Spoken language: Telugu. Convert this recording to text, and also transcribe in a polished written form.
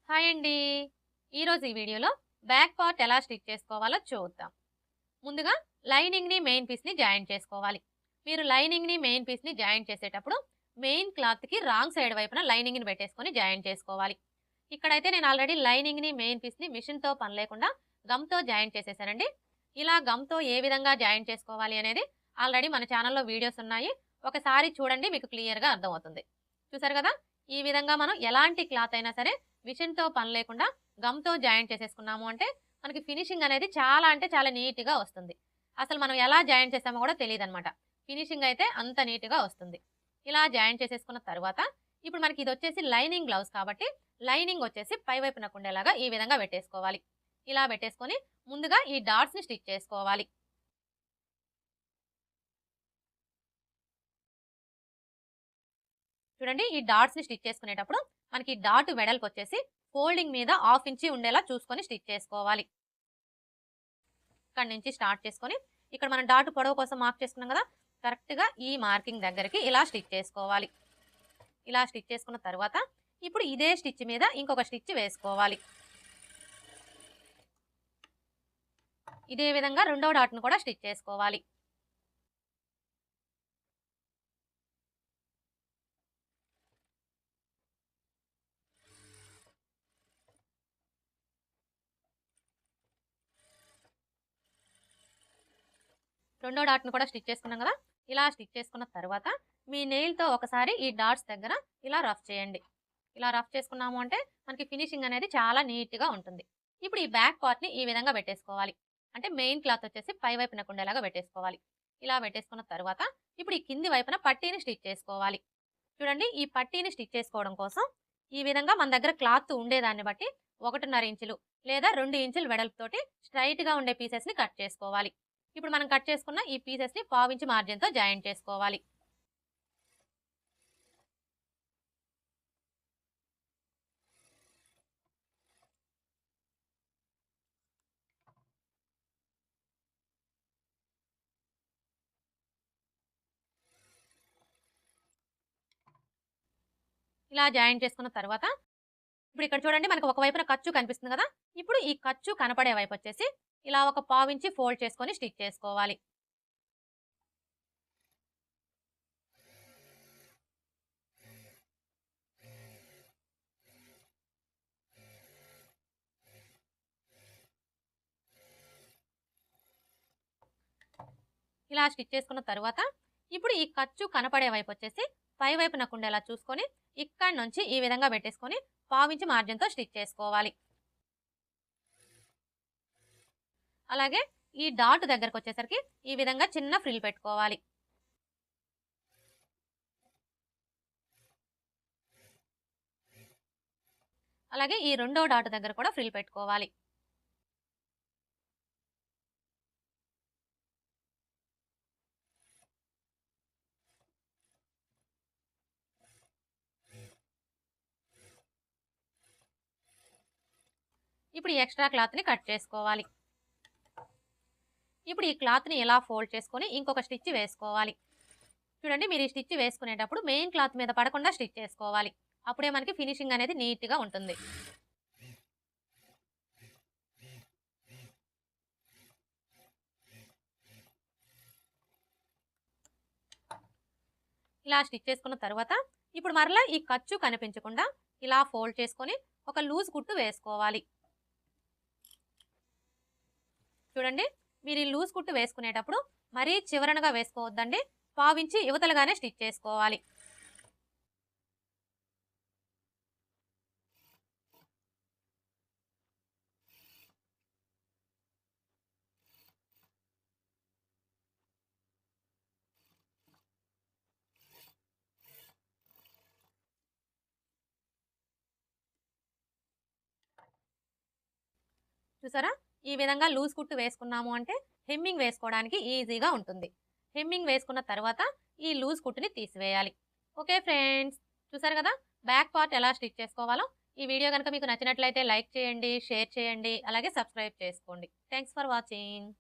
హాయ్ అండి. ఈరోజు ఈ వీడియోలో బ్యాక్ పార్ట్ ఎలా స్టిచ్ చేసుకోవాలో చూద్దాం. ముందుగా లైనింగ్‌ని మెయిన్ పీస్‌ని జాయింట్ చేసుకోవాలి. మీరు లైనింగ్‌ని మెయిన్ పీస్‌ని జాయింట్ చేసేటప్పుడు మెయిన్ క్లాత్‌కి రాంగ్ సైడ్ వైపున లైనింగ్‌ని పెట్టేసుకొని జాయింట్ చేసుకోవాలి. ఇక్కడైతే నేను ఆల్రెడీ లైనింగ్‌ని మెయిన్ పీస్‌ని మిషన్‌తో పని లేకుండా గమ్‌తో జాయింట్ చేసేసానండి. ఇలా గమ్‌తో ఏ విధంగా జాయింట్ చేసుకోవాలి అనేది ఆల్రెడీ మన ఛానల్‌లో వీడియోస్ ఉన్నాయి. ఒకసారి చూడండి, మీకు క్లియర్‌గా అర్థమవుతుంది. చూసారు కదా! ఈ విధంగా మనం ఎలాంటి క్లాత్ అయినా సరే మిషన్‌తో పని లేకుండా గమ్‌తో జాయింట్ చేసేసుకున్నాము అంటే మనకి ఫినిషింగ్ అనేది చాలా అంటే చాలా నీట్‌గా వస్తుంది. అసలు మనం ఎలా జాయింట్ చేసామో కూడా తెలీదనమాట. ఫినిషింగ్ అయితే అంత నీట్‌గా వస్తుంది. ఇలా జాయింట్ చేసేసుకున్న తర్వాత ఇప్పుడు మనకి ఇదొచ్చేసి లైనింగ్ బ్లౌజ్ కాబట్టి లైనింగ్ వచ్చేసి పై వైపునకు ఉండేలాగా ఈ విధంగా పెట్టేసుకోవాలి. ఇలా పెట్టేసుకొని ముందుగా ఈ డాట్స్‌ని స్టిచ్ చేసుకోవాలి. చూడండి, ఈ డాట్స్‌ని స్టిచ్ చేసుకునేటప్పుడు మనకి డాట్ వెడల్పు వచ్చేసి ఫోల్డింగ్ మీద 1/2 ఇంచి ఉండేలా చూసుకొని స్టిచ్ చేసుకోవాలి. ఇక్కడ నుంచి స్టార్ట్ చేసుకొని ఇక్కడ మనం డాట్ పొడవు కోసం మార్క్ చేసుకున్నాం కదా, కరెక్ట్‌గా ఈ మార్కింగ్ దగ్గరికి ఇలా స్టిచ్ చేసుకోవాలి. ఇలా స్టిచ్ చేసుకున్న తర్వాత ఇప్పుడు ఇదే స్టిచ్ మీద ఇంకొక స్టిచ్ వేసుకోవాలి. ఇదే విధంగా రెండో డాట్‌ను కూడా స్టిచ్ చేసుకోవాలి. రెండో డాట్‌ను కూడా స్టిచ్ చేసుకున్నాం కదా, ఇలా స్టిచ్ చేసుకున్న తర్వాత మీ నెయిల్‌తో ఒకసారి ఈ డాట్స్ దగ్గర ఇలా రఫ్ చేయండి. ఇలా రఫ్ చేసుకున్నాము అంటే మనకి ఫినిషింగ్ అనేది చాలా నీట్‌గా ఉంటుంది. ఇప్పుడు ఈ బ్యాక్ పార్ట్‌ని ఈ విధంగా పెట్టేసుకోవాలి. అంటే మెయిన్ క్లాత్ వచ్చేసి పై వైపునకు ఉండేలాగా పెట్టేసుకోవాలి. ఇలా పెట్టేసుకున్న తర్వాత ఇప్పుడు ఈ కింది వైపున పట్టీని స్టిచ్ చేసుకోవాలి. చూడండి, ఈ పట్టీని స్టిచ్ చేసుకోవడం కోసం ఈ విధంగా మన దగ్గర క్లాత్ ఉండేదాన్ని బట్టి 1.5 ఇంచులు లేదా 2 ఇంచులు వెడల్పుతోటి స్ట్రైట్‌గా ఉండే పీసెస్‌ని కట్ చేసుకోవాలి. ఇప్పుడు మనం కట్ చేసుకున్న ఈ పీసెస్‌ని 1/2 ఇంచు మార్జిన్‌తో జాయింట్ చేసుకోవాలి. ఇలా జాయింట్ చేసుకున్న తర్వాత ఇప్పుడు ఇక్కడ చూడండి, మనకు ఒక వైపున ఖర్చు కనిపిస్తుంది కదా, ఇప్పుడు ఈ ఖర్చు కనపడే వైపు వచ్చేసి ఇలా ఒక 1/2 ఇంచి ఫోల్డ్ చేసుకొని స్టిచ్ చేసుకోవాలి. ఇలా స్టిచ్ చేసుకున్న తర్వాత ఇప్పుడు ఈ ఖర్చు కనపడే వైపు వచ్చేసి పై వైపునకు ఉండేలా చూసుకొని ఇక్కడ నుంచి ఈ విధంగా పెట్టేసుకొని 1/2 ఇంచి మార్జిన్‌తో స్టిచ్ చేసుకోవాలి. అలాగే ఈ డాట్ దగ్గరకు వచ్చేసరికి ఈ విధంగా చిన్న ఫ్రిల్ పెట్టుకోవాలి. అలాగే ఈ రెండో డాట్ దగ్గర కూడా ఫ్రిల్ పెట్టుకోవాలి. ఇప్పుడు ఈ ఎక్స్ట్రా క్లాత్‌ని కట్ చేసుకోవాలి. ఇప్పుడు ఈ క్లాత్‌ని ఇలా ఫోల్డ్ చేసుకొని ఇంకొక స్టిచ్ వేసుకోవాలి. చూడండి, మీరు ఈ స్టిచ్ వేసుకునేటప్పుడు మెయిన్ క్లాత్ మీద పడకుండా స్టిచ్ చేసుకోవాలి. అప్పుడే మనకి ఫినిషింగ్ అనేది నీట్‌గా ఉంటుంది. ఇలా స్టిచ్ చేసుకున్న తర్వాత ఇప్పుడు మరలా ఈ ఖర్చు కనిపించకుండా ఇలా ఫోల్డ్ చేసుకొని ఒక లూజ్ కుట్టు వేసుకోవాలి. చూడండి, మీరు ఈ లూజ్ కుట్టు వేసుకునేటప్పుడు మరీ చివరనగా వేసుకోవద్దండి. 1/2 ఇంచి యువతలుగానే స్టిచ్ చేసుకోవాలి. చూసారా, ఈ విధంగా లూజ్ కుట్టు వేసుకున్నాము అంటే హెమ్మింగ్ వేసుకోవడానికి ఈజీగా ఉంటుంది. హెమ్మింగ్ వేసుకున్న తర్వాత ఈ లూజ్ కుట్టుని తీసివేయాలి. ఓకే ఫ్రెండ్స్, చూసారు కదా బ్యాక్ పార్ట్ ఎలా స్టిచ్ చేసుకోవాలో. ఈ వీడియో కనుక మీకు నచ్చినట్లయితే లైక్ చేయండి, షేర్ చేయండి, అలాగే సబ్స్క్రైబ్ చేసుకోండి. Thanks for watching.